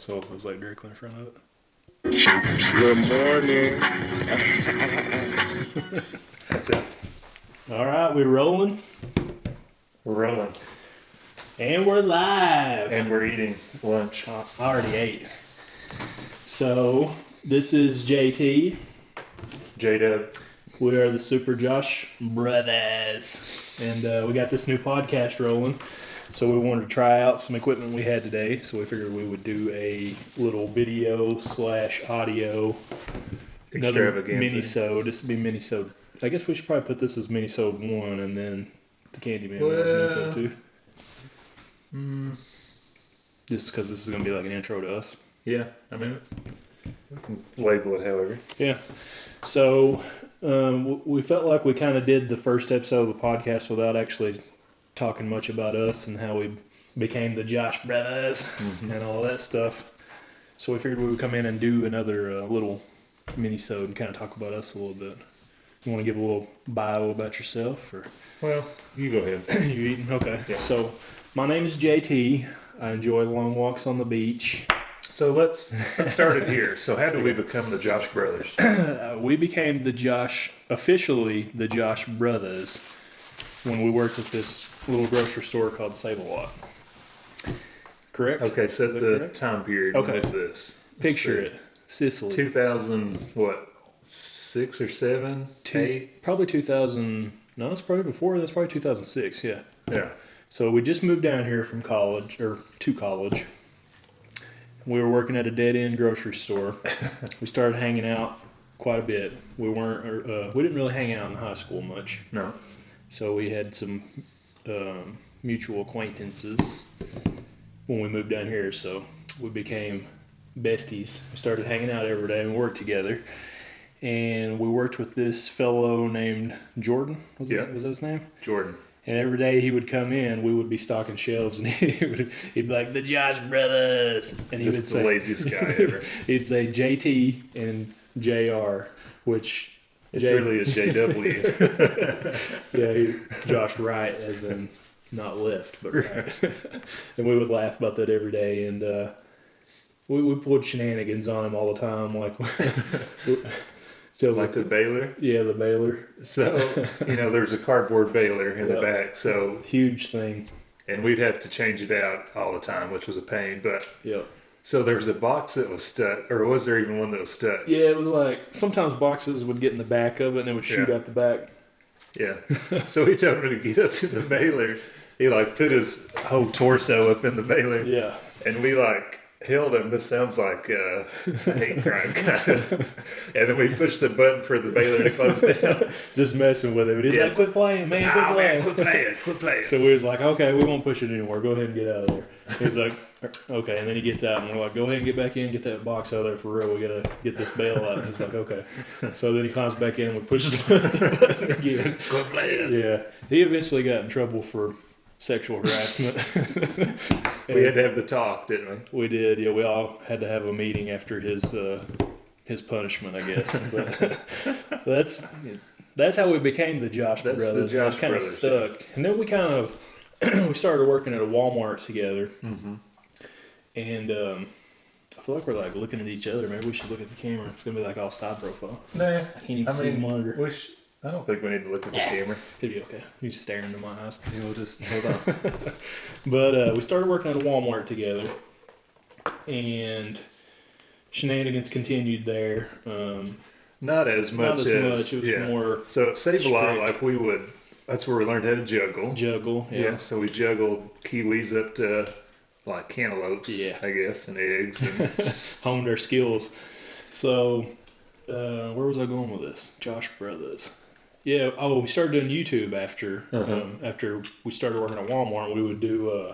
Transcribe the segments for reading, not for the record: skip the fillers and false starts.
So it was like directly in front of it. Good morning. That's it. All right, we're rolling. We're rolling. And we're live. And we're eating lunch. I already ate. So, this is JT. J-Dub. We are the Super Josh Brothers. And we got this new podcast rolling. So we wanted to try out some equipment we had today. So we figured we would do a little video / audio. Another Extravaganza. mini-sode. This would be mini-sode. I guess we should probably put this as mini-sode 1 and then the Candyman was mini-sode 2. Just because this is going to be like an intro to us. Yeah, I mean, we can label it however. Yeah. So we felt like we kind of did the first episode of the podcast without actually talking much about us and how we became the Josh Brothers and all that stuff. So we figured we would come in and do another little mini-sode and kind of talk about us a little bit. You want to give a little bio about yourself? Or Well, you go ahead. you eating? Okay. Yeah. So my name is JT. I enjoy long walks on the beach. So let's start it here. So how did we become the Josh Brothers? We became officially the Josh Brothers when we worked at this little grocery store called Save-A-Lot. Correct? Okay, set Is that the correct? time period. Okay. When was this? Picture Let's it. Sicily. see. 2000, what, 6 or 7? 8? Probably 2000. No, it's probably before. That's probably 2006, yeah. Yeah. So we just moved down here from college, or to college. We were working at a dead-end grocery store. We started hanging out quite a bit. We didn't really hang out in high school much. No. So we had some mutual acquaintances when we moved down here. So we became besties. We started hanging out every day and worked together. And we worked with this fellow named Jordan. Was that his name? Jordan. And every day he would come in, we would be stocking shelves, and he'd be like, the Josh Brothers. And he would Just say, the laziest guy ever. he'd say JT and JR, which It really is JW. Josh Wright, as in not left, but right. And we would laugh about that every day, and we pulled shenanigans on him all the time, like Like the baler. Yeah, the baler. So, there's a cardboard baler in the back. So, Huge thing. and we'd have to change it out all the time, which was a pain. But Yep. so there was a box that was stuck, or was there even one that was stuck? Yeah, it was like sometimes boxes would get in the back of it and it would shoot Yeah. out the back. Yeah. So we told him to get up in the baler. He put his whole torso up in the baler, Yeah. and we held him. This sounds like a hate crime kind of. And then we pushed the button for the baler to close down. Just messing with him. But he's Yeah. like, quit playing, man, quit Oh, playing. man, quit playing. So we was like, okay, we won't push it anymore. Go ahead and get out of there. He's like, okay. And then he gets out and we're like, go ahead and get back in, get that box out of there for real. We got to get this bale out. And he's like, okay. So then he climbs back in and we push the button again. Quit playing. Yeah. He eventually got in trouble for sexual harassment. We had to have the talk, didn't we? We did, yeah. We all had to have a meeting after his punishment, I guess. But that's how we became the Josh That's the Brothers. Josh It kind of Brothers, stuck, and then we kind of we started working at a Walmart together, and I feel like we're looking at each other. Maybe we should look at the camera. It's gonna be all side profile. Nah, I can't even see the monitor. I don't think we need to look at the camera. It'd be okay. He's staring into my eyes. We'll just hold on. But we started working at a Walmart together, and shenanigans continued there. Not as much Not as much. It was more So at Save a Lot, strict. we would. That's where we learned how to juggle. juggle. Yeah. So we juggled kiwis up to cantaloupes, Yeah. I guess, and eggs. And Honed our skills. So, where was I going with this? Josh Brothers. Yeah. Oh, we started doing YouTube after after we started working at Walmart. We would do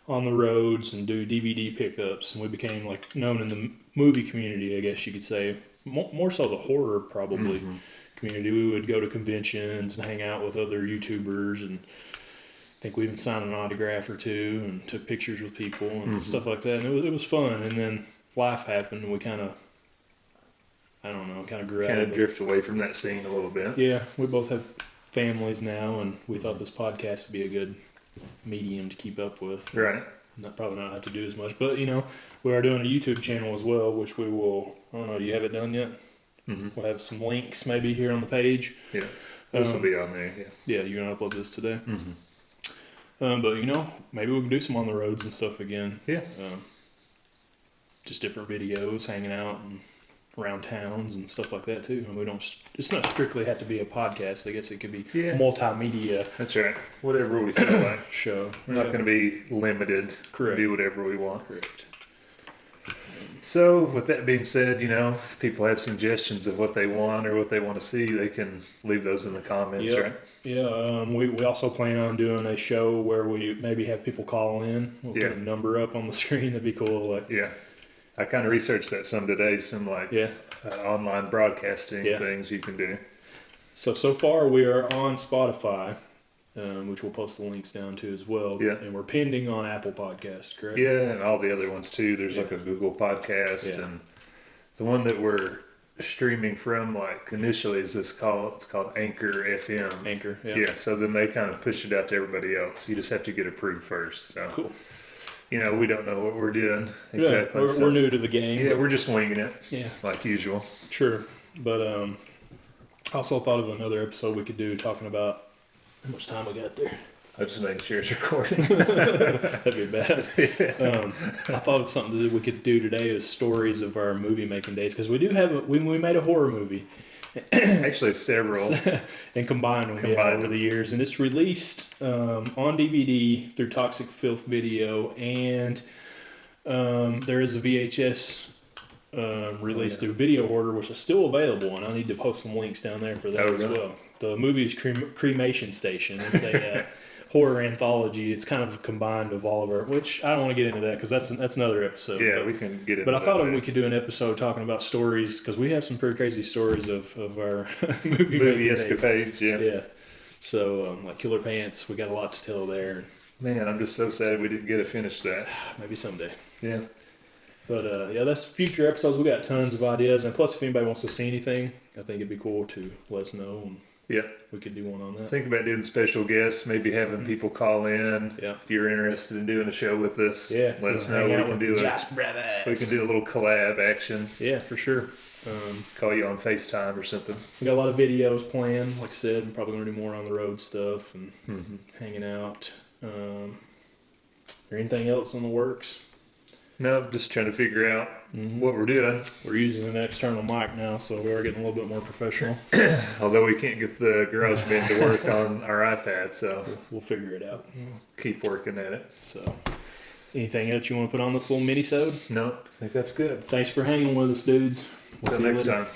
on the roads and do DVD pickups, and we became known in the movie community, I guess you could say. More so the horror probably community. We would go to conventions and hang out with other YouTubers, and I think we even signed an autograph or two and took pictures with people and stuff like that. And it was fun. And then life happened, and we kind of grew out kind of of it. drift away from that scene a little bit. Yeah, we both have families now, and we thought this podcast would be a good medium to keep up with. Right. probably not have to do as much. But we are doing a YouTube channel as well, which we will. I don't know. Do you have it done yet? Mm-hmm. We'll have some links maybe here on the page. Yeah, this will be on there. Yeah. Yeah, you're gonna upload this today. Mm-hmm. But maybe we can do some on the roads and stuff again. Yeah. Just different videos, hanging out and around towns and stuff like that too. And we don't. It's not strictly have to be a podcast. I guess it could be multimedia That's right. Whatever we feel like. show. We're not going to be limited. Correct. Do whatever we want. Correct. So, with that being said, if people have suggestions of what they want or what they want to see, they can leave those in the comments, Yep. right? Yeah. We also plan on doing a show where we maybe have people call in. We'll put a number up on the screen. That'd be cool. Like, Yeah. I kind of researched that some today, some online broadcasting things you can do. So far we are on Spotify, which we'll post the links down to as well. Yeah. And we're pending on Apple Podcasts, correct? Yeah, and all the other ones too. There's like a Google podcast, and the one that we're streaming from, initially, it's called Anchor FM. Anchor, Yeah. So then they kind of push it out to everybody else. You just have to get approved first. So Cool. we don't know what we're doing exactly. Yeah, we're new to the game. Yeah, we're just winging it. Yeah. Like usual. Sure. But I also thought of another episode we could do talking about how much time we got there. I'm just making sure it's recording. That'd be bad. I thought of something that we could do today is stories of our movie making days, because we do have we made a horror movie. Actually, several. And combined them over the years, and it's released on DVD through Toxic Filth Video, and there is a VHS released through Video Order, which is still available, and I need to post some links down there for that as well. The movie is Cremation Station. It's a horror anthology. It's kind of combined of all of our, which I don't want to get into that because that's another episode. Yeah, we can get into But I thought that. we could do an episode talking about stories, because we have some pretty crazy stories of our movie Movie days. escapades, yeah. Yeah. So, like Killer Pants, we got a lot to tell there. Man, I'm just so sad we didn't get to finish that. Maybe someday. Yeah. But, that's future episodes. We got tons of ideas. And plus, if anybody wants to see anything, I think it'd be cool to let us know. And Yeah. we could do one on that. Think about doing special guests, maybe having people call in. Yeah. If you're interested in doing a show with us, Yeah. let us know. We can do a little collab action. Yeah, for sure. Call you on FaceTime or something. We got a lot of videos planned. Like I said, I'm probably going to do more on the road stuff and hanging out. Or anything else in the works? No, just trying to figure out what we're doing. We're using an external mic now, so we are getting a little bit more professional. Although we can't get the GarageBand to work on our iPad, so We'll figure it out. keep working at it. So, anything else you want to put on this little mini-sode? No, I think that's good. Thanks for hanging with us, dudes. We'll Until see you next later. time.